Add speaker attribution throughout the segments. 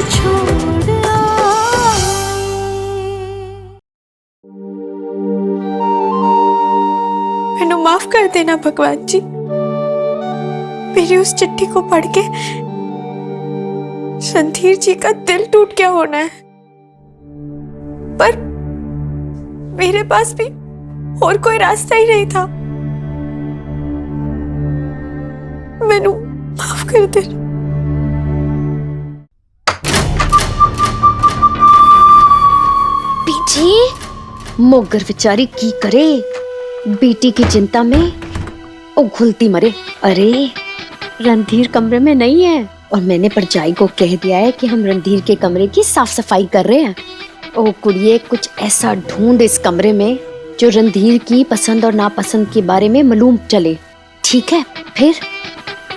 Speaker 1: छोड़ आए। मैनू माफ कर देना भगवान जी, मेरी उस चिट्ठी को पढ़ के रणधीर जी का दिल टूट गया होना है, पर मेरे पास भी और कोई रास्ता ही नहीं था। मैनू माफ कर दे।
Speaker 2: पीछे मोगर बेचारी की करे, बेटी की चिंता में ओ घुलती मरे। अरे रणधीर कमरे में नहीं है और मैंने परजाई को कह दिया है कि हम रणधीर के कमरे की साफ सफाई कर रहे हैं। ओ कुड़िए, कुछ ऐसा ढूंढ इस कमरे में जो रणधीर की पसंद और नापसंद के बारे में मालूम चले, ठीक है? फिर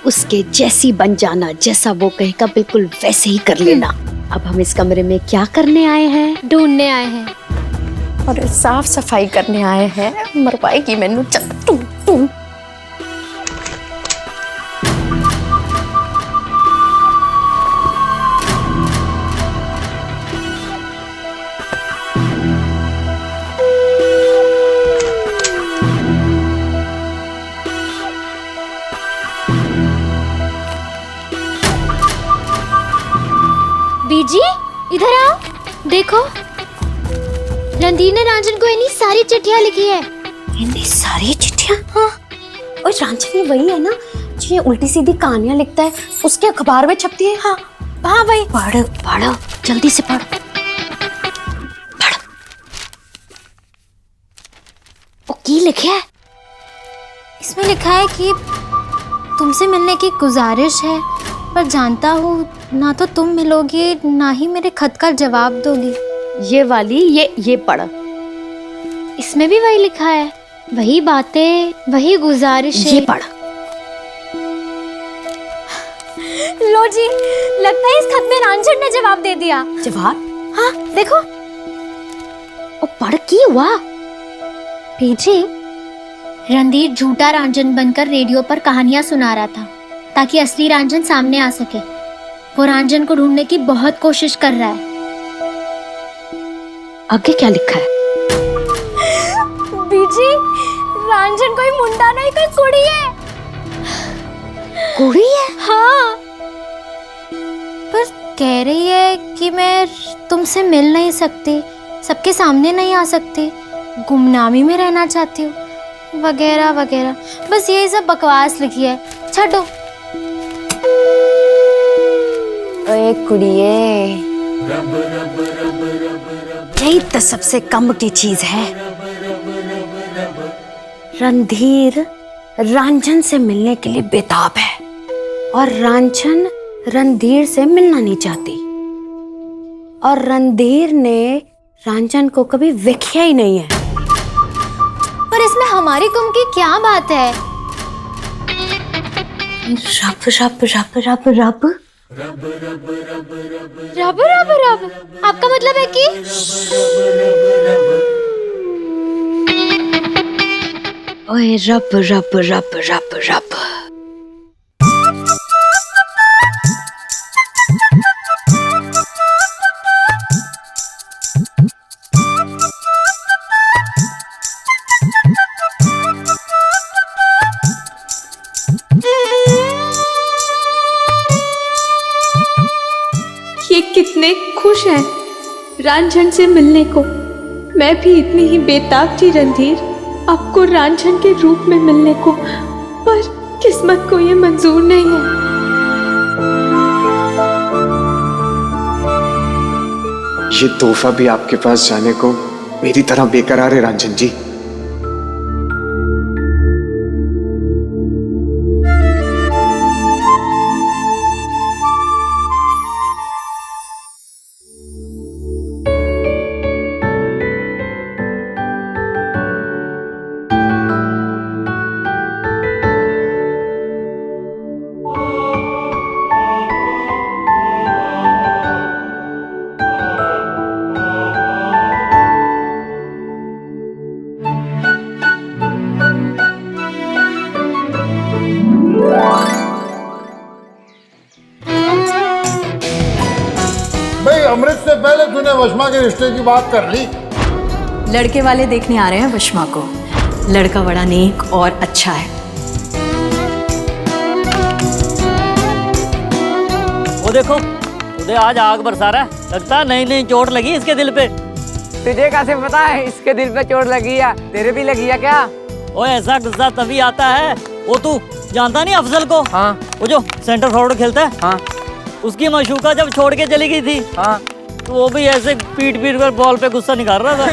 Speaker 2: उसके जैसी बन जाना, जैसा वो कहेगा बिल्कुल वैसे ही कर लेना। अब हम इस कमरे में क्या करने आए हैं?
Speaker 3: ढूंढने आए हैं
Speaker 2: और साफ सफाई करने आए हैं। मरवाएगी मैनू। चल तू।
Speaker 3: बीजी इधर आओ, देखो रणधीर ने रांझन को इतनी सारी चिट्ठियां लिखी है।
Speaker 2: इतनी सारी चिट्ठियां? हाँ। और रांझन वही है ना जो ये उल्टी सीधी कहानियां लिखता है, उसके अखबार में छपती है। हाँ हाँ भाई, पढ़ पढ़, जल्दी से पढ़ पढ़। ओ की लिखे है?
Speaker 3: इसमें लिखा है कि तुमसे मिलने की गुजारिश है, पर जानता हूँ ना तो तुम मिलोगी ना ही मेरे खत का जवाब दोगी।
Speaker 2: ये वाली, ये पढ़।
Speaker 3: इसमें भी वही लिखा है, वही बातें, वही गुजारिश है।
Speaker 2: ये पढ़।
Speaker 3: लो जी, लगता है इस खत में रांझन ने जवाब दे दिया।
Speaker 2: जवाब?
Speaker 3: हाँ देखो।
Speaker 2: ओ पढ़ की हुआ?
Speaker 3: पीछे रणधीर झूठा रांझन बनकर रेडियो पर कहानियां सुना रहा था ताकि असली रांझन सामने आ सके। वो रांझन को ढूंढने की बहुत कोशिश कर रहा है।
Speaker 2: आगे क्या लिखा है?
Speaker 3: बीजी, रांझन कोई मुंडा नहीं, कोई कुड़ी है।
Speaker 2: कुड़ी है?
Speaker 3: हाँ, पर कह रही है कि मैं तुमसे मिल नहीं सकती, सबके सामने नहीं आ सकती, गुमनामी में रहना चाहती हूँ, वगैरह वगैरह। बस यही सब बकवास लिखी है, छोड़ो।
Speaker 2: ओए कुड़िए, यही तो सबसे कम की चीज है। रणधीर रांझन से मिलने के लिए बेताब है और रांझन रणधीर से मिलना नहीं चाहती, और रणधीर ने रांझन को कभी देखा ही नहीं है।
Speaker 3: पर इसमें हमारी गुम की क्या बात है?
Speaker 2: रब रब रब रब रब
Speaker 3: रब रब रब, आपका मतलब है कि
Speaker 2: ओए रब रब रब रब रब।
Speaker 1: ये कितने खुश हैं रांझन से मिलने को। मैं भी इतनी ही बेताब थी रणधीर, आपको रांझन के रूप में मिलने को, पर किस्मत को ये मंजूर नहीं है।
Speaker 4: ये तोहफा भी आपके पास जाने को मेरी तरह बेकरार है रांझन जी।
Speaker 5: अमृत से पहले तूने वशमा के रिश्ते की बात कर ली।
Speaker 6: लड़के वाले देखने आ रहे हैं वशमा को। लड़का बड़ा नेक और अच्छा है।
Speaker 7: वो देखो उदय आज आग बरसा रहा है। लगता है नई नई चोट लगी इसके दिल पे।
Speaker 8: तुझे कैसे पता है इसके दिल पे चोट लगी है? तेरे भी लगी है क्या?
Speaker 7: ओ ऐसा गुस्सा तभी आता है। वो तू जानता नहीं अफजल को?
Speaker 8: हाँ।
Speaker 7: वो जो सेंटर फॉरवर्ड खेलता है।
Speaker 8: हाँ।
Speaker 7: उसकी मशूका जब छोड़ के चली गई थी।
Speaker 8: हाँ।
Speaker 7: तो वो भी ऐसे पीट पीट कर बॉल पे गुस्सा निकाल रहा था।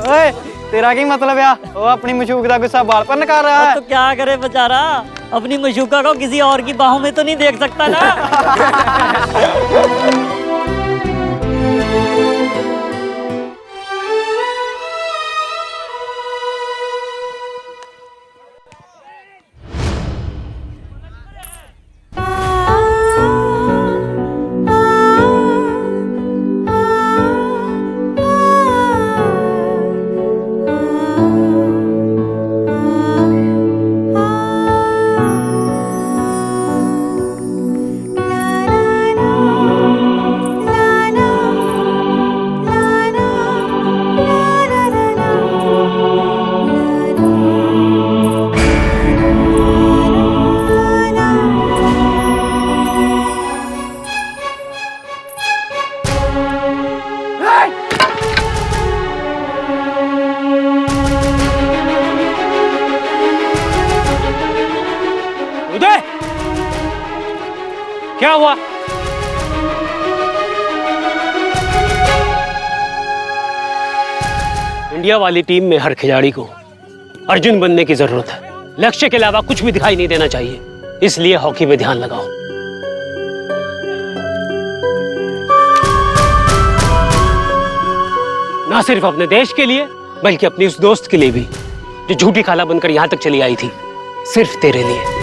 Speaker 8: ओए तेरा की मतलब है? वो अपनी मशूक का गुस्सा बाल पर निकाल रहा है।
Speaker 7: तो क्या करे बेचारा, अपनी मशूका को किसी और की बाहों में तो नहीं देख सकता ना।
Speaker 9: क्या हुआ? इंडिया वाली टीम में हर खिलाड़ी को अर्जुन बनने की जरूरत है। लक्ष्य के अलावा कुछ भी दिखाई नहीं देना चाहिए, इसलिए हॉकी में ध्यान लगाओ। ना सिर्फ अपने देश के लिए बल्कि अपनी उस दोस्त के लिए भी जो झूठी खाला बनकर यहां तक चली आई थी, सिर्फ तेरे लिए।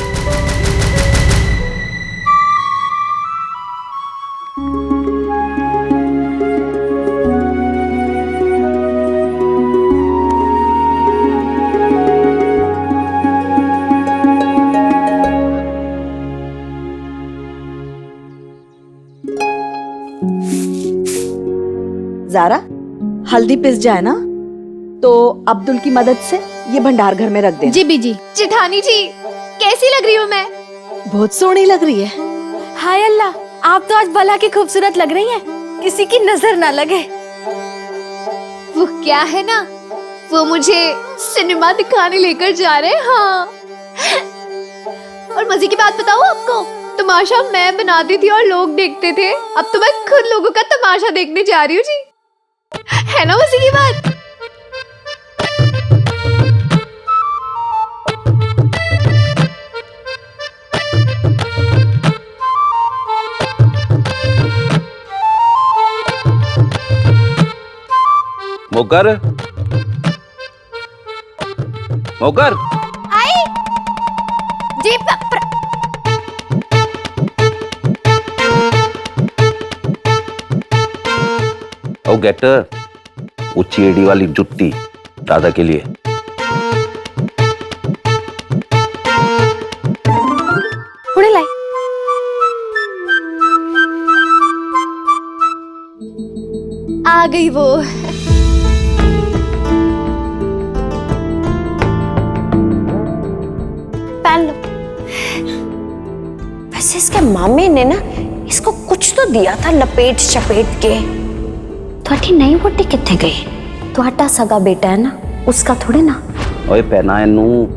Speaker 10: ज़ारा, हल्दी पिस जाए ना तो अब्दुल की मदद से ये भंडार घर में रख दे।
Speaker 3: जी बीजी।
Speaker 1: जेठानी जी, कैसी लग रही हूँ मैं?
Speaker 10: बहुत सोहनी लग रही है।
Speaker 3: हाय अल्लाह, आप तो आज भला की खूबसूरत लग रही हैं, किसी की नजर ना लगे।
Speaker 1: वो क्या है ना, वो मुझे सिनेमा दिखाने लेकर जा रहे हैं। हाँ, और मजे की बात बताऊँ आपको, तमाशा मैं बनाती थी और लोग देखते थे। अब तो मैं खुद लोगों का तमाशा देखने जा रही हूँ जी। है ना मजे की बात?
Speaker 11: मोगर, मोगर।
Speaker 3: आई जी।
Speaker 11: ओ गेटर, ऊंची एड़ी वाली जुत्ती दादा के लिए।
Speaker 3: उड़े लाई।
Speaker 1: आ गई वो।
Speaker 2: पहन लो। वैसे इसके मामे ने ना इसको कुछ तो दिया था लपेट चपेट के। थोड़ी नई वोटी कितने गई? तुम्हारा सगा बेटा है ना, उसका थोड़े ना।
Speaker 11: ओए पहना है नू।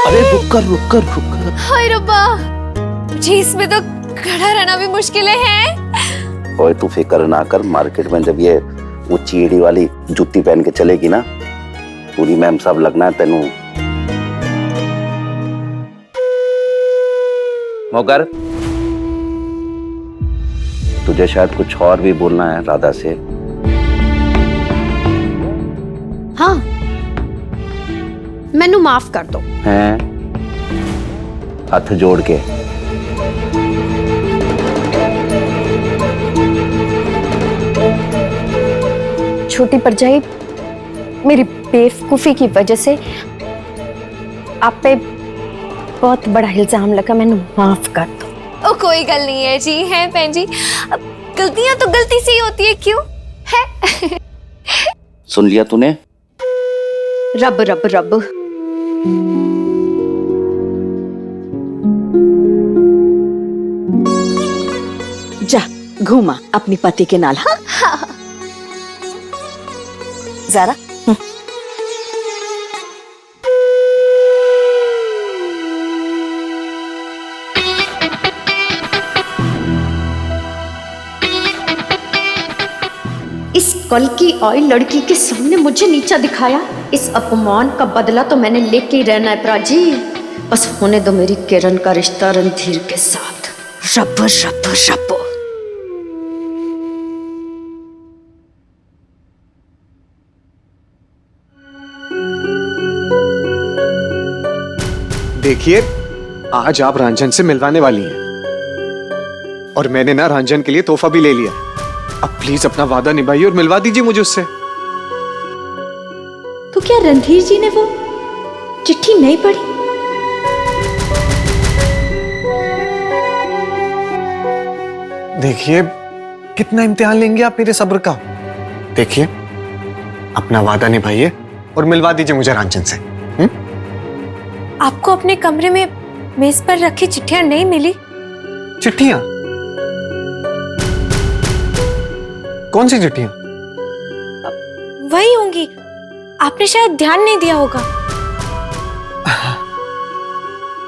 Speaker 11: अरे रुक कर।
Speaker 1: हाय रब्बा जी, इसमें तो खड़ा रहना भी मुश्किलें हैं।
Speaker 11: ओए तू फिक्र ना कर, मार्केट में जब ये ऊंची एड़ी वाली जूती पहन के चलेगी ना, पूरी मैम साहब लगना है तेनू। मौकर, तुझे शायद कुछ और भी बोलना है राधा से।
Speaker 2: हाँ, मैनू माफ कर दो।
Speaker 11: हैं? हाथ जोड़ के।
Speaker 2: छोटी परजाई, मेरी बेवकूफी की वजह से आप पे बहुत बड़ा इल्जाम लगा, मैनू माफ कर दो।
Speaker 3: ओ कोई गल नहीं है जी, है भैन जी, अब गलतियां तो गलती से ही होती है, क्यों है।
Speaker 11: सुन लिया तूने?
Speaker 2: रब रब रब।
Speaker 10: जा घूमा अपनी पति के नाल। हाँ जरा
Speaker 2: इस कल की आई लड़की के सामने मुझे नीचा दिखाया। इस अपमान का बदला तो मैंने लेके ही रहना है प्राजी। बस होने दो मेरी किरण का रिश्ता रणधीर के साथ। रब रब रब।
Speaker 4: देखिए, आज आप रंजन से मिलवाने वाली हैं और मैंने ना रंजन के लिए तोहफा भी ले लिया। अब प्लीज अपना वादा निभाइए और मिलवा दीजिए मुझे उससे।
Speaker 1: तो क्या रणधीर जी ने वो चिट्ठी नहीं पढ़ी?
Speaker 4: देखिए, कितना इम्तिहान लेंगे आप मेरे सब्र का। देखिए, अपना वादा निभाइए और मिलवा दीजिए मुझे रंजन से।
Speaker 3: आपको अपने कमरे में मेज पर रखी चिट्ठियां नहीं मिली?
Speaker 4: चिट्ठियां? कौन सी चिट्ठियां?
Speaker 3: वही होंगी, आपने शायद ध्यान नहीं दिया होगा।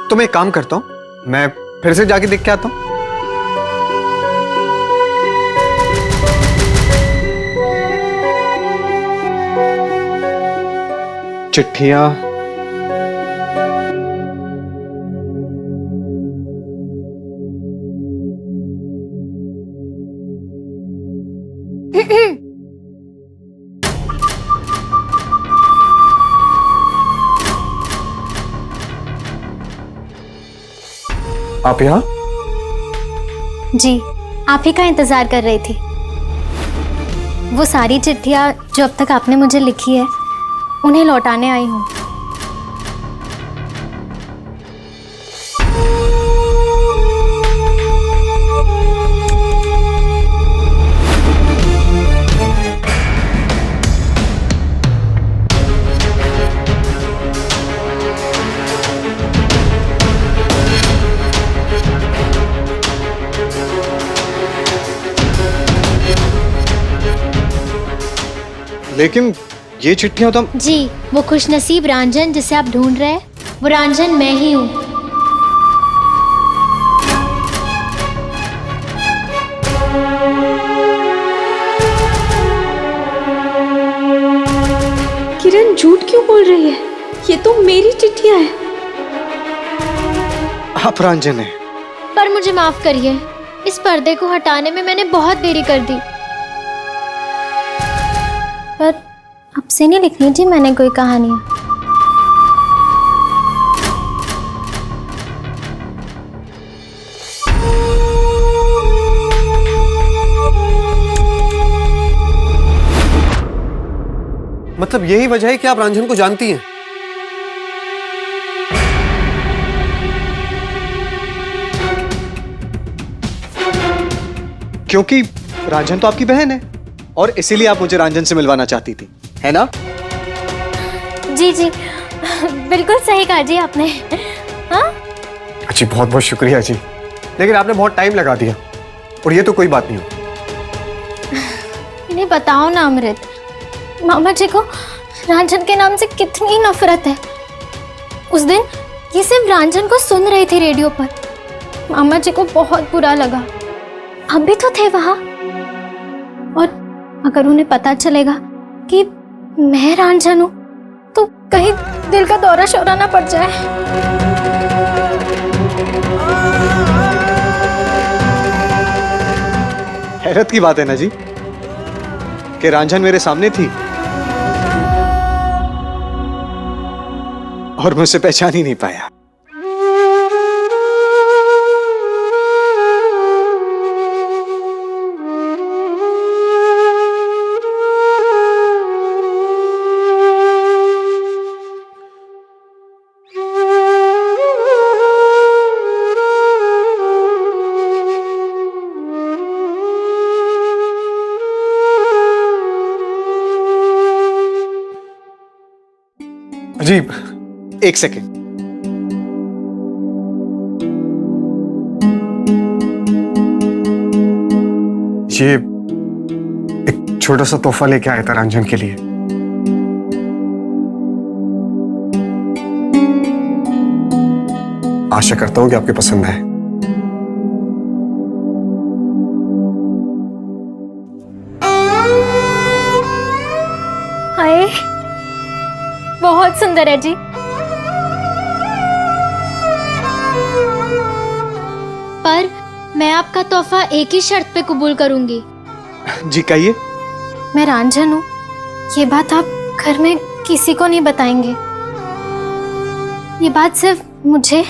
Speaker 4: तो मैं एक काम करता हूं, मैं फिर से जाके देख के आता हूं। चिट्ठियां आप यहाँ?
Speaker 3: जी, आप ही का इंतजार कर रही थी। वो सारी चिट्ठियां जो अब तक आपने मुझे लिखी है, उन्हें लौटाने आई हूँ।
Speaker 4: लेकिन ये चिट्ठियां तो
Speaker 3: जी, वो खुशनसीब रंजन जिसे आप ढूंढ रहे हैं, वो रंजन मैं ही हूँ।
Speaker 1: किरण झूठ क्यों बोल रही है? ये तो मेरी चिट्ठियां हैं।
Speaker 4: आप रंजन है।
Speaker 3: पर मुझे माफ करिए, इस पर्दे को हटाने में मैंने बहुत देरी कर दी। पर अब से नहीं लिखनी थी मैंने कोई कहानियां।
Speaker 4: मतलब यही वजह है कि आप रंजन को जानती हैं? क्योंकि रंजन तो आपकी बहन है और इसीलिए आप मुझे रंजन से मिलवाना चाहती थी, है ना?
Speaker 3: जी जी, बिल्कुल सही कहा जी आपने। हाँ?
Speaker 4: जी बहुत बहुत शुक्रिया जी, लेकिन आपने बहुत टाइम लगा दिया और ये तो कोई बात नहीं हो।
Speaker 3: इन्हें बताओ ना अमृत, मामा जी को रंजन के नाम से कितनी नफरत है। उस दिन ये सिर्फ रंजन को सुन रही थी रेडियो पर, मामा जी को बहुत बुरा लगा। हम भी तो थे वहां, और अगर उन्हें पता चलेगा कि मैं रंजन हूं तो कहीं दिल का दौरा शौरा ना पड़ जाए।
Speaker 4: हैरत की बात है ना जी कि रांझन मेरे सामने थी और मुझसे पहचान ही नहीं पाया। जी एक सेकेंड। ये एक छोटा सा तोहफा लेके आया था रंजन के लिए। आशा करता हूं कि आपके पसंद आए।
Speaker 3: हाय, बहुत सुंदर है जी। पर मैं आपका तोहफा एक ही शर्त पे कबूल करूंगी।
Speaker 4: जी कहिए।
Speaker 3: मैं रांझन हूँ, ये बात आप घर में किसी को नहीं बताएंगे। ये बात सिर्फ मुझे,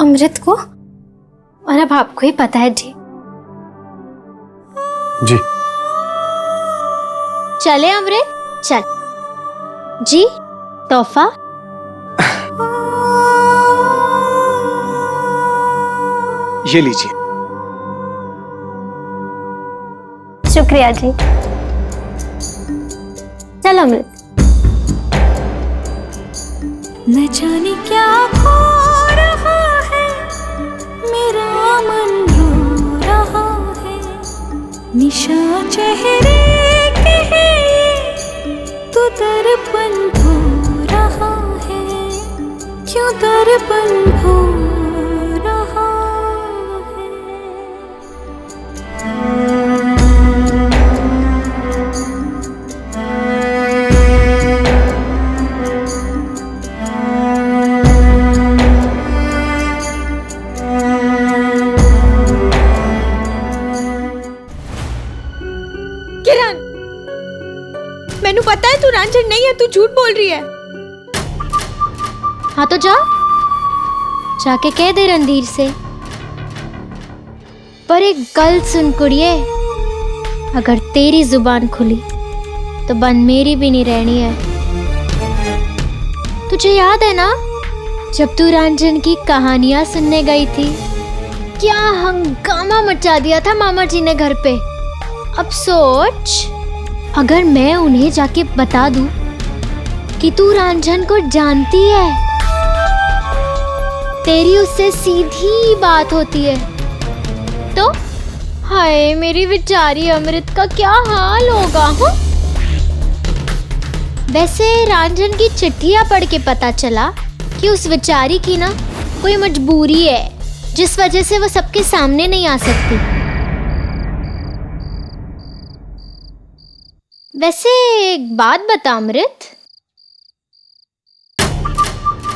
Speaker 3: अमृत को और अब आपको ही पता है जी।
Speaker 4: जी
Speaker 3: चले अमृत, चल जी। तोहफा
Speaker 4: ये लीजिए।
Speaker 3: शुक्रिया जी। चल अमृत।
Speaker 1: न जाने क्या हो रहा है, मेरा मन रो रहा है, निशा चेहरे के है, तू दर्पण धो रहा है, क्यों दर्पण धो रहा है। किरण, मैनू पता है तू रांझन नहीं है, तू झूठ बोल रही है।
Speaker 3: हाँ तो जा, जाके कह दे रणधीर से। पर एक गल सुन कुड़िए, अगर तेरी जुबान खुली तो बन मेरी भी नहीं रहनी है। तुझे याद है ना, जब तू रांझन की कहानियां सुनने गई थी, क्या हंगामा मचा दिया था मामा जी ने घर पे। अब सोच, अगर मैं उन्हें जाके बता दूं कि तू रांझन को जानती है, तेरी उससे सीधी बात होती है, तो हाय मेरी बेचारी अमृत का क्या हाल होगा। हाँ, वैसे रांझन की चिट्ठियां पढ़ के पता चला कि उस बेचारी की ना कोई मजबूरी है, जिस वजह से वो सबके सामने नहीं आ सकती। वैसे एक बात बता अमृत,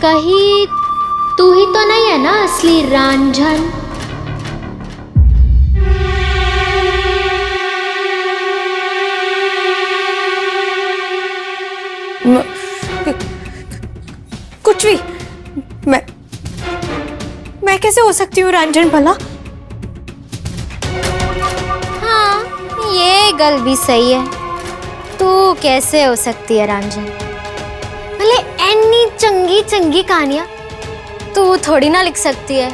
Speaker 3: कहीं तू ही तो नहीं है ना असली रांझन?
Speaker 1: कुछ भी, मैं कैसे हो सकती हूँ रांझन भला?
Speaker 3: हाँ, ये गल भी सही है। तू कैसे हो सकती है रांझन? भले एनी चंगी चंगी कहानियां तू थोड़ी ना लिख सकती है।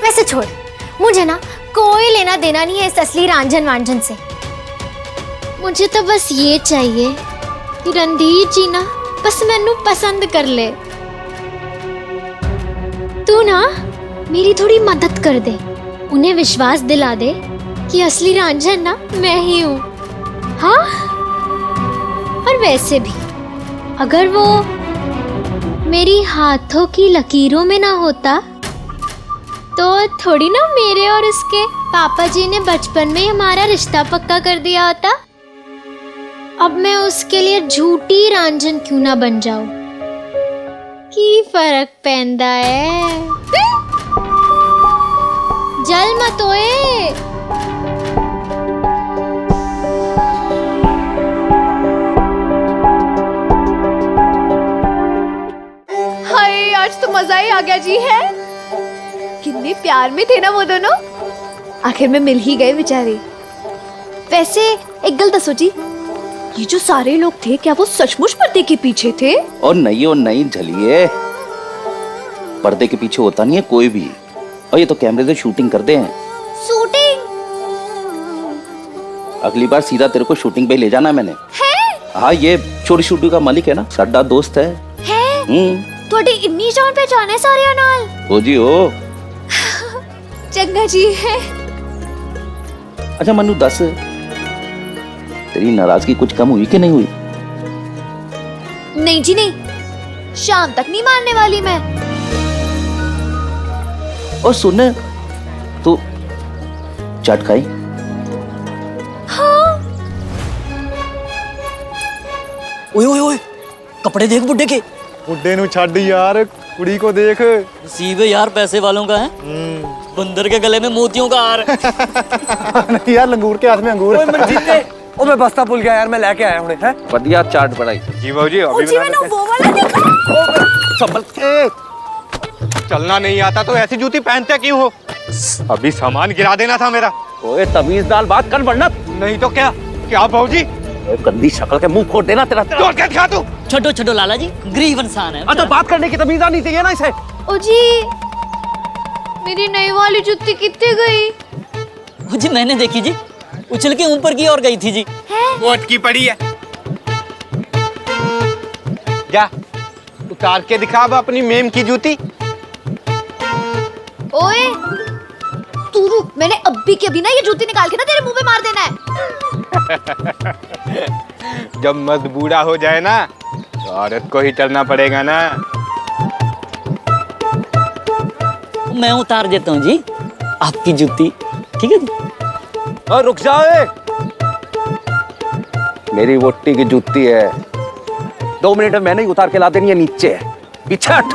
Speaker 3: वैसे छोड़, मुझे ना कोई लेना देना नहीं है इस असली रांझन वांझन से। मुझे तो बस ये चाहिए कि रणधीर जी ना बस मैनू पसंद कर ले। तू ना मेरी थोड़ी मदद कर दे, उन्हें विश्वास दिला दे कि असली रांझन ना मैं ही हूँ। हाँ, और वैसे भी अगर वो मेरी हाथों की लकीरों में ना होता तो थोड़ी ना मेरे और उसके पापा जी ने बचपन में ही हमारा रिश्ता पक्का कर दिया होता। अब मैं उसके लिए झूठी रांझन क्यों ना बन जाऊं की फर्क पैंदा है। जल मत ओए।
Speaker 1: हाय आज तो मजा ही आ गया जी है। कितने प्यार में थे ना वो दोनों, आखिर में मिल ही गए बेचारे। वैसे एक गल दसो जी, ये जो सारे लोग थे क्या वो सचमुच पर्दे के पीछे थे?
Speaker 11: और नहीं झलिए, पर्दे के पीछे होता नहीं है कोई भी, और ये तो कैमरे से शूटिंग करते हैं।
Speaker 3: शूटिंग?
Speaker 11: अगली बार सीधा तेरे को शूटिंग पे ले जाना मैंने।
Speaker 3: है?
Speaker 11: हाँ, ये छोटी शूटिंग का मालिक है ना, साडा दोस्त है।
Speaker 3: थोड़ी इन्नी जान पहचान है सारे नाल।
Speaker 11: ओ जी ओ।
Speaker 1: चंगा जी है।
Speaker 11: अच्छा मनु दस, तेरी नाराजगी कुछ कम हुई कि नहीं हुई?
Speaker 3: नहीं जी नहीं, शाम तक नहीं मानने वाली मैं।
Speaker 11: और सुन, तू चाट खाई?
Speaker 3: हाँ।
Speaker 7: ओए ओए ओए, कपड़े देख बुड्ढे के।
Speaker 8: बुड्ढे नु छाड़ यार, कुड़ी को देख।
Speaker 7: नसीब है यार पैसे वालों का है। बंदर के गले में मोतियों का हार।
Speaker 8: नहीं यार, लंगूर के हाथ में अंगूर। ओए मनजीते, ओ मैं बस्ता भूल गया यार, मैं लेके आया हूं। हैं
Speaker 11: बढ़िया चाट बनाई
Speaker 8: जी बाबूजी। अभी
Speaker 1: मैंने वो वाला देखा।
Speaker 11: संभल के।
Speaker 8: चलना नहीं आता तो ऐसी जूती पहनते क्यों हो? अभी सामान गिरा देना था मेरा।
Speaker 11: ओए तमीज़दार बात कर, वरना
Speaker 8: नहीं तो क्या क्या बाबूजी?
Speaker 11: गंदी शक्ल के मुंह फोड़ देना तेरा।
Speaker 8: तोड़ के दिखा तू।
Speaker 7: छोटो छोटो लाला जी, गरीब इंसान है।
Speaker 11: अच्छा बात करने की तमीज़ आनी चाहिए ना इसे।
Speaker 1: ओ जी, मेरी नई वाली जूती कितने गई?
Speaker 7: जी मैंने देखी जी, उछल के ऊपर की ओर गई थी जी।
Speaker 8: वो अटकी पड़ी है। जा उतार के दिखा अब अपनी मेम की जूती।
Speaker 3: ओए तू रुक, मैंने अभी के अभी ना ये जूती निकाल के ना तेरे मुंह पे मार देना है।
Speaker 8: जब मर्द बूढ़ा हो जाए ना तो औरत को ही चलना पड़ेगा ना।
Speaker 7: मैं उतार देता हूँ जी आपकी जूती, ठीक है जी?
Speaker 11: और रुक जाओ, मेरी वोटी की जूती है, 2 मिनट में मैंने ही उतार के ला देनी है नीचे। पीछे हट।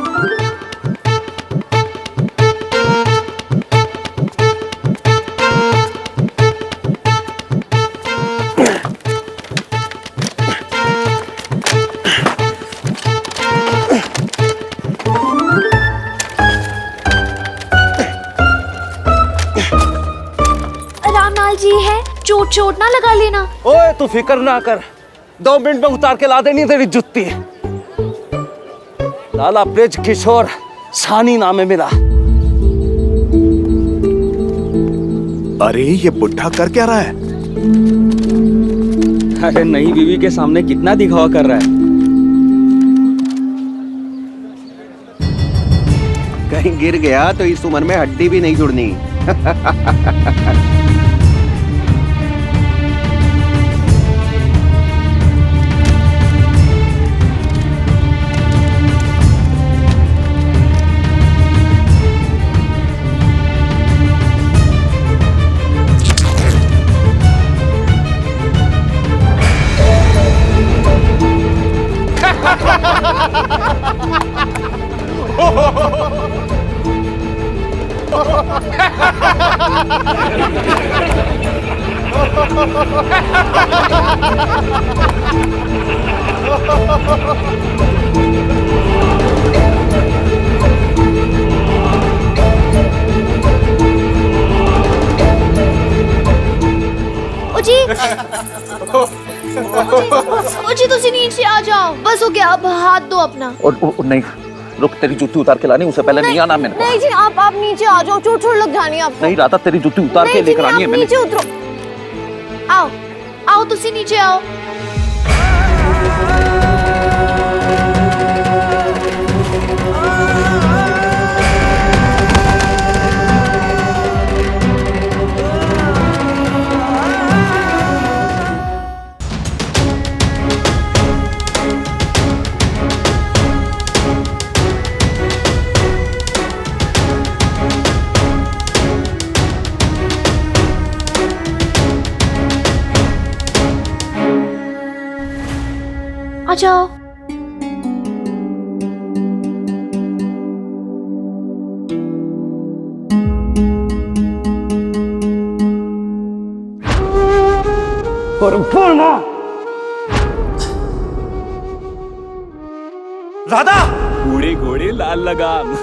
Speaker 3: रामलाल जी है, चोट चोट ना लगा लेना।
Speaker 11: ओए तू फिक्र ना कर, 2 मिनट में उतार के ला देनी है तेरी जुत्ती। लाला ब्रिज किशोर सानी नाम है मेरा।
Speaker 4: अरे ये बुढ़ा कर क्या रहा है?
Speaker 8: अरे नई बीवी के सामने कितना दिखावा कर रहा है।
Speaker 11: कहीं गिर गया तो इस उम्र में हड्डी भी नहीं जुड़नी।
Speaker 3: जी तुसी नीचे आ जाओ, बस हो गया, अब हाथ दो अपना।
Speaker 11: और नहीं, रुक, तेरी जूती उतार के लानी, उससे पहले नहीं आना मैंने।
Speaker 3: नहीं जी, आप नीचे आ जाओ, चोट चोट लग जानी है आपको।
Speaker 11: नहीं राता, तेरी जूती उतार के लेकर आनी है मैंने।
Speaker 3: नीचे उतरो, आओ आओ तुसी नीचे आओ। आ जाओ।
Speaker 8: और बोल मां।
Speaker 12: राधा बूढ़े घोड़े लाल लगाम।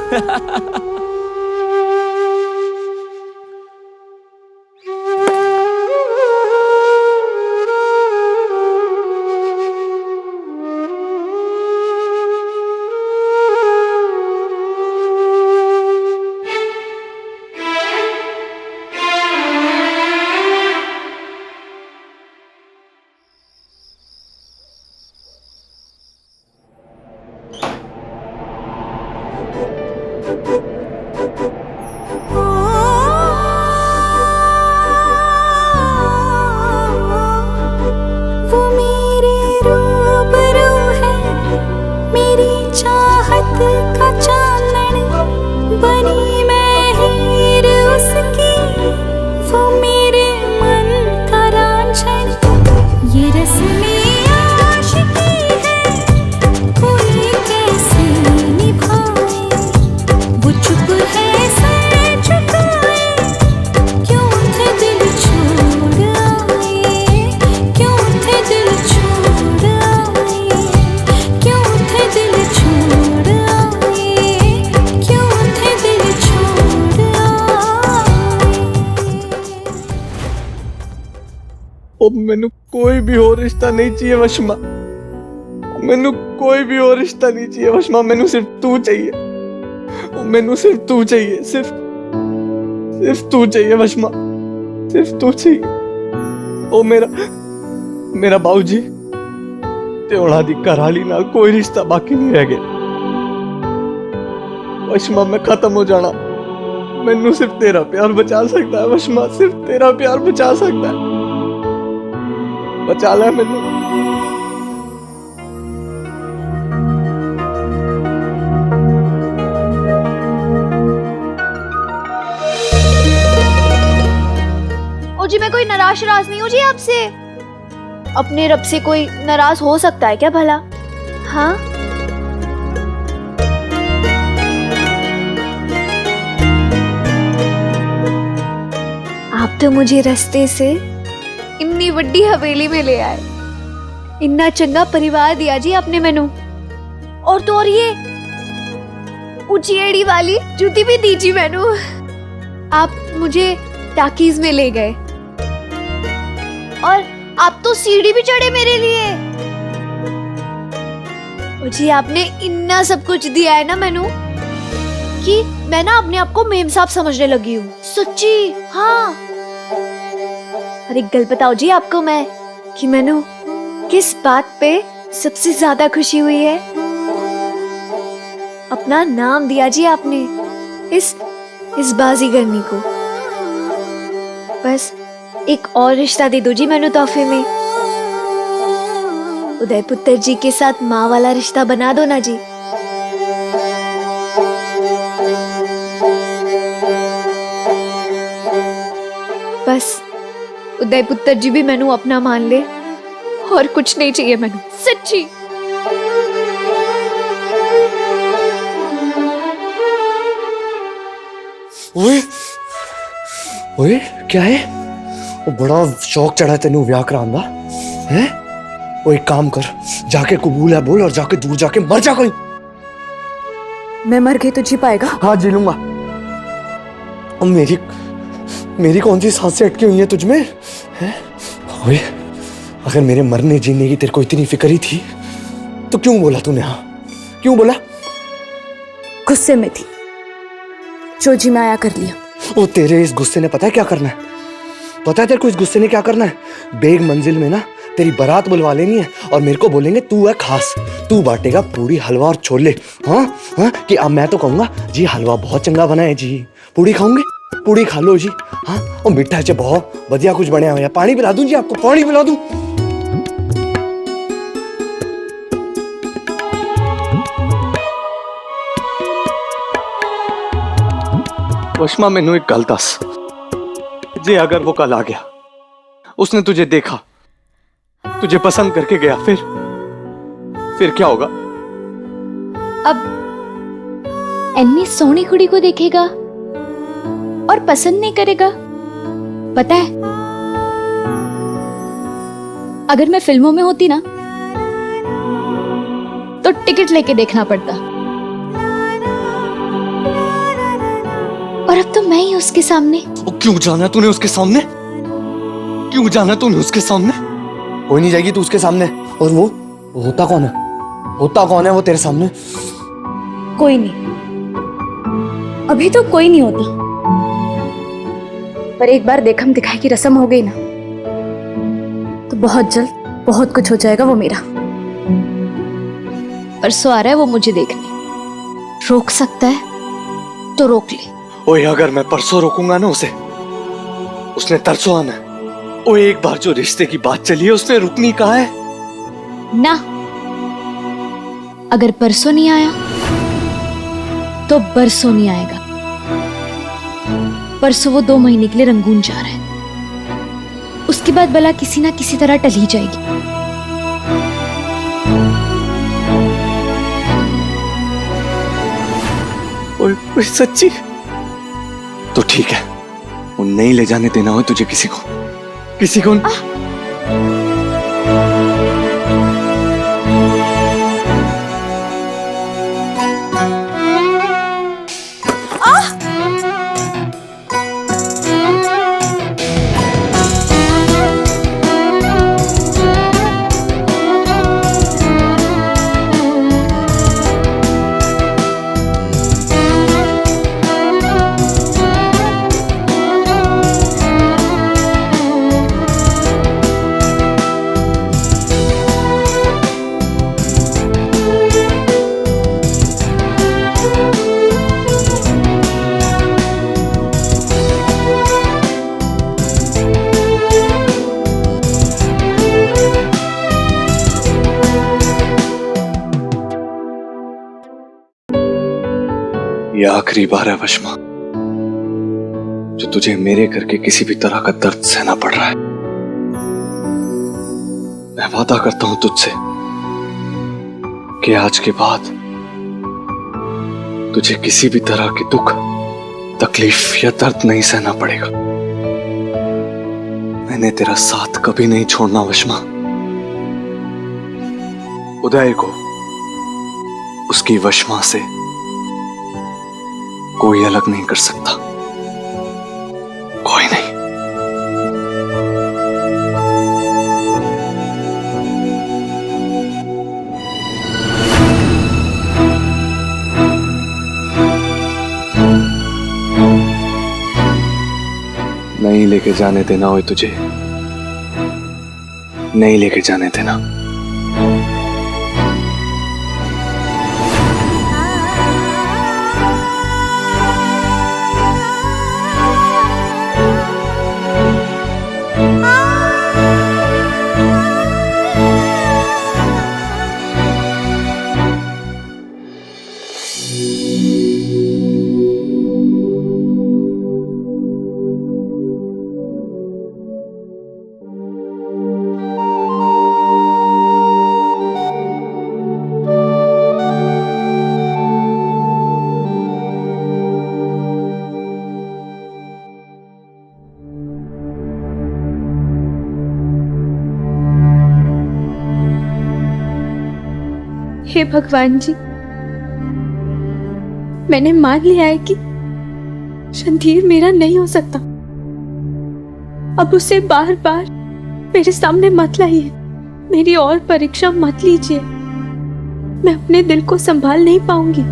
Speaker 4: मैनू कोई भी और रिश्ता नहीं चाहिए वशमा, मैनू कोई भी और रिश्ता नहीं चाहिए वशमा, मैनू सिर्फ तू चाहिए, मैनू सिर्फ तू चाहिए, सिर्फ तू चाहिए वशमा, सिर्फ तू चाहिए। ओ मेरा बाऊजी ते औलाद दी घरवाली नाल कोई रिश्ता बाकी नहीं रह गया वशमा, मैं खत्म हो जाना, मैनू सिर्फ तेरा प्यार बचा सकता है वशमा, सिर्फ तेरा प्यार बचा सकता है, बचा ले मैनू।
Speaker 2: ओ जी मैं कोई नाराज नहीं हूँ जी आपसे। अपने रब से कोई नाराज हो सकता है क्या भला? हाँ आप तो मुझे रास्ते से इन्नी वड्डी हवेली में ले आए, इन्ना चंगा परिवार दिया जी आपने मैनू, और तो और ये ऊंची एड़ी वाली जूती भी दी जी मैनू। आप मुझे टाकीज में ले गए और आप तो सीढ़ी भी चढ़े मेरे लिए। जी आपने इन्ना सब कुछ दिया है ना मैनू कि मैं ना अपने आप को मेम साहब समझने लगी हूँ, सच्ची। हाँ और एक गल बताओ जी आपको मैं कि मैनू किस बात पे सबसे ज्यादा खुशी हुई है? अपना नाम दिया जी आपने इस बाजीगरनी को। बस एक और रिश्ता दे दो जी मैनू तोहफे में। उदय पुत्र जी के साथ माँ वाला रिश्ता बना दो ना जी। बस उदय पुत्र जी भी मैनू अपना मान ले, और कुछ नहीं चाहिए मैनू, सच्ची।
Speaker 13: ओए ओए क्या है वो? बड़ा शौक चढ़ा तेनू ब्याह कराने दा है? वो एक काम कर, जाके कबूल है बोल और जाके दूर जाके मर जा कोई।
Speaker 10: मैं मर गई तो जी पाएगा?
Speaker 13: हाँ जी लूंगा। मेरी कौन सी सांसें अटकी हुई हैं तुझमें हैं? ओए अगर मेरे मरने जीने की तेरे को इतनी फिक्र ही थी तो क्यों बोला तूने? हाँ क्यों बोला?
Speaker 10: गुस्से में थी, जो जी मैं आया कर लिया।
Speaker 13: वो तेरे इस गुस्से ने पता है क्या करना है? पता है तेरे को इस गुस्से ने क्या करना है? बेग मंजिल में ना तेरी बारात बुलवा लेनी है और मेरे को बोलेंगे तू है खास, तू बांटेगा पूरी हलवा और छोले। हाँ हाँ कि अब मैं तो कहूंगा जी हलवा बहुत चंगा बना है जी, पूड़ी खाओगे? पूड़ी खा लो जी। हाँ और मिठा च बहुत बढ़िया कुछ बनया हुआ है, पानी पिला दूं जी आपको, पानी पिला दूं।
Speaker 4: वशमा मैनू एक गल दस, जे अगर वो कल आ गया, उसने तुझे देखा, तुझे पसंद करके गया, फिर क्या होगा?
Speaker 2: अब इतनी सोहनी कुड़ी को देखेगा और पसंद नहीं करेगा, पता है
Speaker 10: अगर मैं फिल्मों में होती ना तो टिकट लेके देखना पड़ता, और अब तो मैं ही उसके सामने।
Speaker 13: क्यों जाना तूने उसके सामने? क्यों जाना तूने उसके सामने? हो नहीं जाएगी तू उसके सामने। और वो होता कौन है? होता कौन है वो तेरे सामने?
Speaker 10: कोई नहीं, अभी तो कोई नहीं होता, पर एक बार देखम दिखाई की रस्म हो गई ना तो बहुत जल्द बहुत कुछ हो जाएगा वो मेरा। परसों आ रहा है वो मुझे देखने, रोक सकता है तो रोक ले।
Speaker 13: ओए अगर मैं परसों रोकूंगा ना उसे, उसने तरसों आना है। ओए एक बार जो रिश्ते की बात चली है उसने रुकनी कहा है
Speaker 10: ना। अगर परसों नहीं आया तो बरसों नहीं आएगा। परसों वो 2 महीने के लिए रंगून जा रहा है, उसके बाद भला किसी ना किसी तरह टल ही जाएगी।
Speaker 13: ओए सच्ची? तो ठीक है, वो नहीं ले जाने देना हो तुझे किसी को। ये आखिरी बार है वशमा जो तुझे मेरे करके किसी भी तरह का दर्द सहना पड़ रहा है। मैं वादा करता हूं तुझसे कि आज के बाद तुझे किसी भी तरह की दुख, तकलीफ या दर्द नहीं सहना पड़ेगा। मैंने तेरा साथ कभी नहीं छोड़ना वशमा। उदय को उसकी वशमा से कोई अलग नहीं कर सकता, कोई नहीं। नहीं लेके जाने देना ओए तुझे, नहीं लेके जाने देना।
Speaker 1: हे भगवान जी, मैंने मान लिया है कि रणधीर मेरा नहीं हो सकता। अब उसे बार बार मेरे सामने मत लाइए, मेरी और परीक्षा मत लीजिए। मैं अपने दिल को संभाल नहीं पाऊंगी।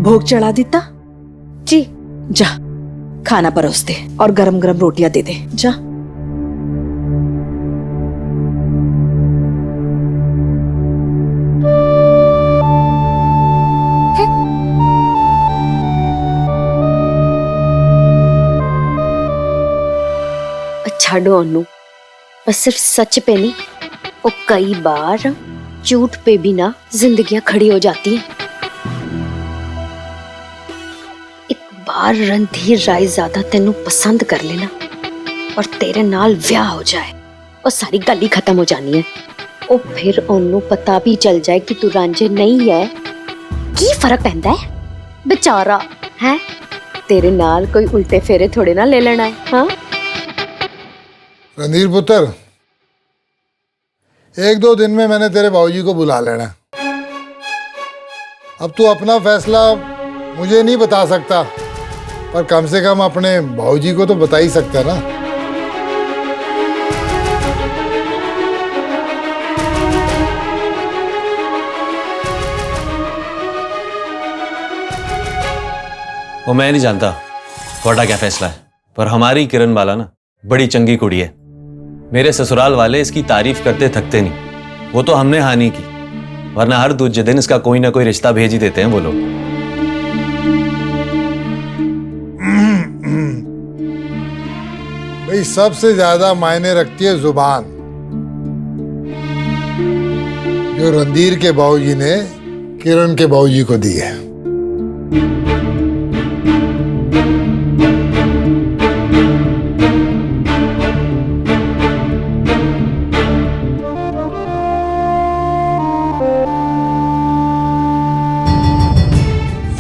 Speaker 10: भोग चढ़ा देता जी, जा खाना परोस दे और गरम गरम रोटियां दे दे, जा।
Speaker 2: अच्छा डोनू, बस सिर्फ सच पे नहीं, वो कई बार झूठ पे भी ना जिंदगियां खड़ी हो जाती हैं। बार रणधीर राय ज्यादा तेनू पसंद कर लेना और तेरे नाल ब्याह हो जाए, और सारी गल ही खत्म हो जानी है। और फिर ओनू पता भी चल जाए कि तू रांझे नहीं है, की फर्क पैंदा है बेचारा है। तेरे नाल कोई उल्टे फेरे थोड़े ना ले लेना है। हाँ
Speaker 5: रणधीर पुत्र, 1-2 दिन में मैंने तेरे बाबूजी को बुला लेना। अब तू अपना फैसला मुझे नहीं बता सकता, पर कम से कम अपने बाबूजी को तो बता ही सकता है ना।
Speaker 12: वो मैं नहीं जानता थोड़ा क्या फैसला है, पर हमारी किरण बाला ना बड़ी चंगी कुड़ी है। मेरे ससुराल वाले इसकी तारीफ करते थकते नहीं। वो तो हमने हानि की, वरना हर दूसरे दिन इसका कोई ना कोई रिश्ता भेज ही देते हैं वो लोग।
Speaker 5: भाई सबसे ज्यादा मायने रखती है जुबान, जो रणधीर के बाबूजी ने किरण के बाबूजी को दी है।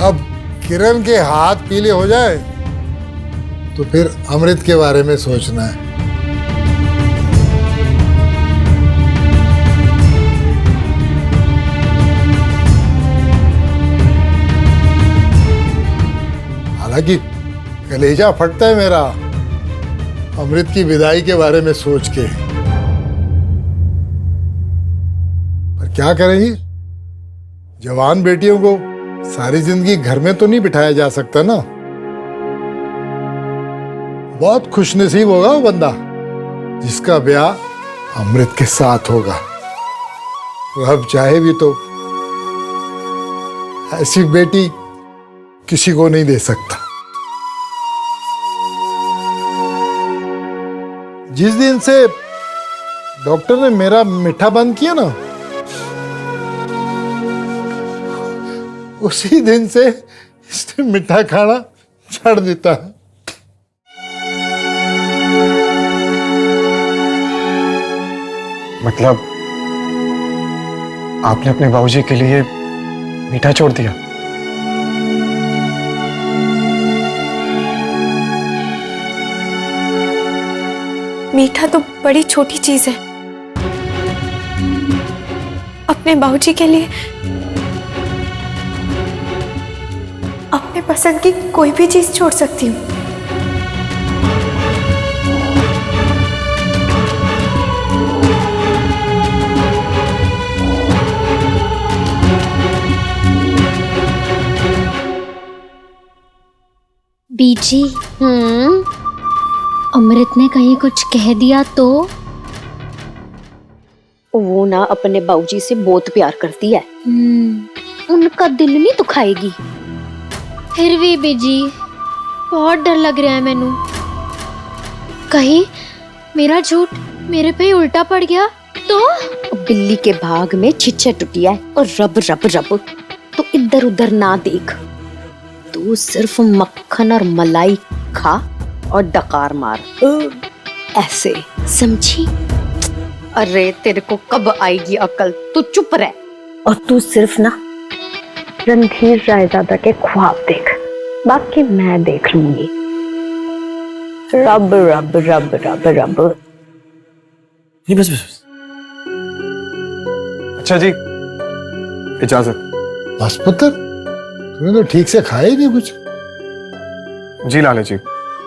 Speaker 5: अब किरण के हाथ पीले हो जाए तो फिर अमृत के बारे में सोचना है। हालांकि कलेजा फटता है मेरा अमृत की विदाई के बारे में सोच के, पर क्या करें, जवान बेटियों को सारी जिंदगी घर में तो नहीं बिठाया जा सकता ना। बहुत खुशनसीब होगा वो बंदा जिसका ब्याह अमृत के साथ होगा। अब चाहे भी तो ऐसी बेटी किसी को नहीं दे सकता। जिस दिन से डॉक्टर ने मेरा मीठा बंद किया ना, उसी दिन से इसने मीठा खाना छोड़ देता है।
Speaker 13: मतलब आपने अपने बाबूजी के लिए मीठा छोड़ दिया?
Speaker 1: मीठा तो बड़ी छोटी चीज है, अपने बाबूजी के लिए अपने पसंद की कोई भी चीज छोड़ सकती हूँ।
Speaker 3: बीजी, अमृत ने कहीं कुछ कह दिया तो?
Speaker 2: वो ना अपने बाबूजी से बहुत प्यार करती है, उनका दिल नहीं दुखाएगी।
Speaker 3: फिर भी बीजी बहुत डर लग रहा है मैनू, कहीं मेरा झूठ मेरे पे ही उल्टा पड़ गया तो?
Speaker 2: बिल्ली के भाग में छिछे टूटी है और रब रब रब। तो इधर उधर ना देख, तू सिर्फ मक्खन और मलाई खा और डकार मार, ऐसे समझी? अरे तेरे को कब आएगी अकल, तू चुप रह। और तू सिर्फ ना रणधीर रायजादा के ख्वाब देख, बाकी मैं देख लूंगी। रब रब रब रब रब।
Speaker 13: नहीं बस बस। अच्छा जी, इजाजत।
Speaker 5: बस पुत्र, तूने तो ठीक से खाया ही नहीं कुछ।
Speaker 13: जी लाले जी,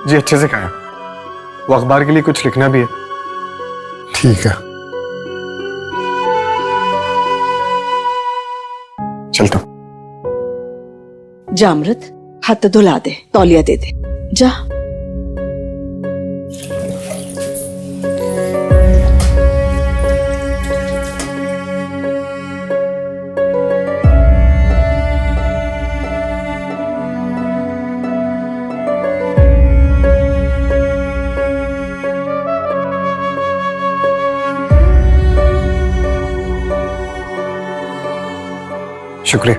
Speaker 13: जी अच्छे से खाया। वो अखबार के लिए कुछ लिखना भी है।
Speaker 5: ठीक है,
Speaker 13: चलता।
Speaker 10: जा अमृत, हाथ धुला दे, तौलिया दे दे, जा।
Speaker 13: शुक्रिया।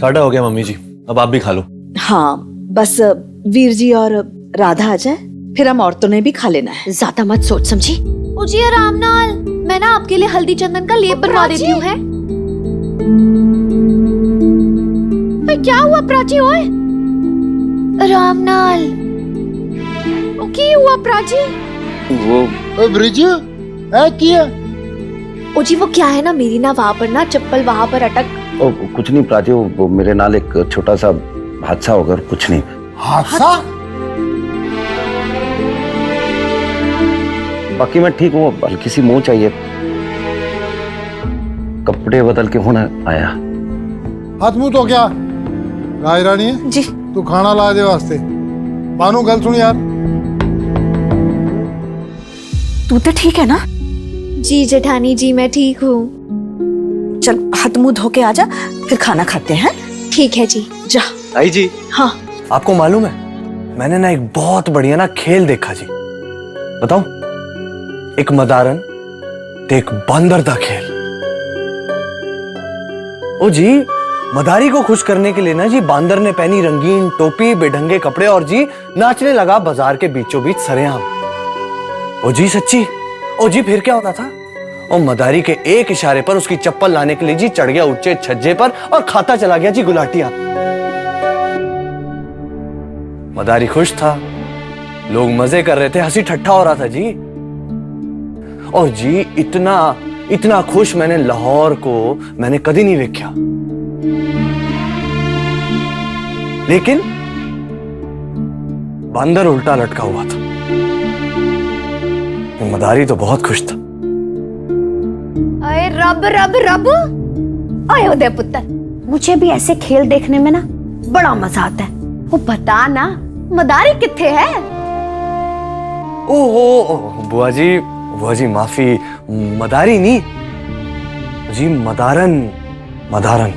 Speaker 12: साढ़ा हो गया मम्मी जी, अब आप भी खा लो।
Speaker 10: हाँ बस वीर जी और राधा आ जाए, फिर हम औरतों ने भी खा लेना है।
Speaker 2: ज्यादा मत सोच समझी।
Speaker 3: जी रामनाल, मैं ना आपके लिए हल्दी चंदन का लेप बनवा देती हूँ। है क्या हुआ प्राची? ओए रामनाल, क्या हुआ प्राची?
Speaker 11: वो
Speaker 5: ब्रिज है किया?
Speaker 3: ओ जी वो क्या है ना, मेरी ना वहां पर ना चप्पल वहां पर अटक।
Speaker 11: ओ, कुछ नहीं प्राची, वो मेरे नाल एक छोटा सा हादसा हो गया, कुछ नहीं।
Speaker 5: हादसा?
Speaker 11: बाकी मैं ठीक हूँ, हल्की सी मुंह चाहिए, कपड़े बदल के होना आया।
Speaker 5: हाथ मुंह तो क्या राय रानी है
Speaker 10: जी,
Speaker 5: तू खाना ला दे वास्ते। बानू गल सुन यार,
Speaker 10: तू तो ठीक है ना?
Speaker 3: जी जेठानी जी मैं ठीक हूँ।
Speaker 10: चल हाथ मुंह धो के आ जा, फिर खाना खाते हैं।
Speaker 3: ठीक है जी।
Speaker 10: जा।
Speaker 13: आई जी,
Speaker 10: हाँ
Speaker 13: आपको मालूम है मैंने ना एक बहुत बढ़िया ना खेल देखा जी, बताओ। एक मदारन ते एक बंदर दा खेल। ओ जी, मदारी को खुश करने के लिए ना जी बांदर ने पहनी रंगीन टोपी, बेढंगे कपड़े और जी नाचने लगा बाजार के बीचों बीच सरेआम। ओ जी सच्ची, ओ जी फिर क्या होना था? और मदारी के एक इशारे पर उसकी चप्पल लाने के लिए जी चढ़ गया ऊंचे छज्जे पर और खाता चला गया जी गुलाटियां। मदारी खुश था, लोग मजे कर रहे थे, हंसी ठट्ठा हो रहा था जी। और जी इतना इतना खुश मैंने लाहौर को मैंने कभी नहीं देखा। लेकिन बंदर उल्टा लटका हुआ था। मदारी तो बहुत खुश था।
Speaker 3: अरे रब रब रब, आए उदय पुत्र,
Speaker 2: मुझे भी ऐसे खेल देखने में ना बड़ा मजा आता है। वो बता ना, मदारी किथे है?
Speaker 13: ओहो बुआ जी माफी, मदारी नहीं जी, मदारन। मदारन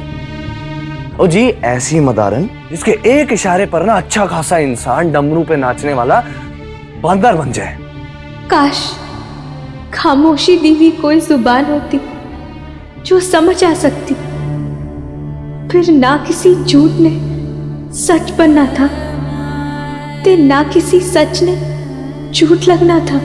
Speaker 13: ओ जी ऐसी मदारन जिसके एक इशारे पर ना अच्छा खासा इंसान डमरू पे नाचने वाला बंदर बन जाए।
Speaker 1: काश खामोशी दी हुई कोई जुबान होती जो समझ आ सकती, फिर ना किसी झूठ ने सच बनना था, ते ना किसी सच ने झूठ लगना था।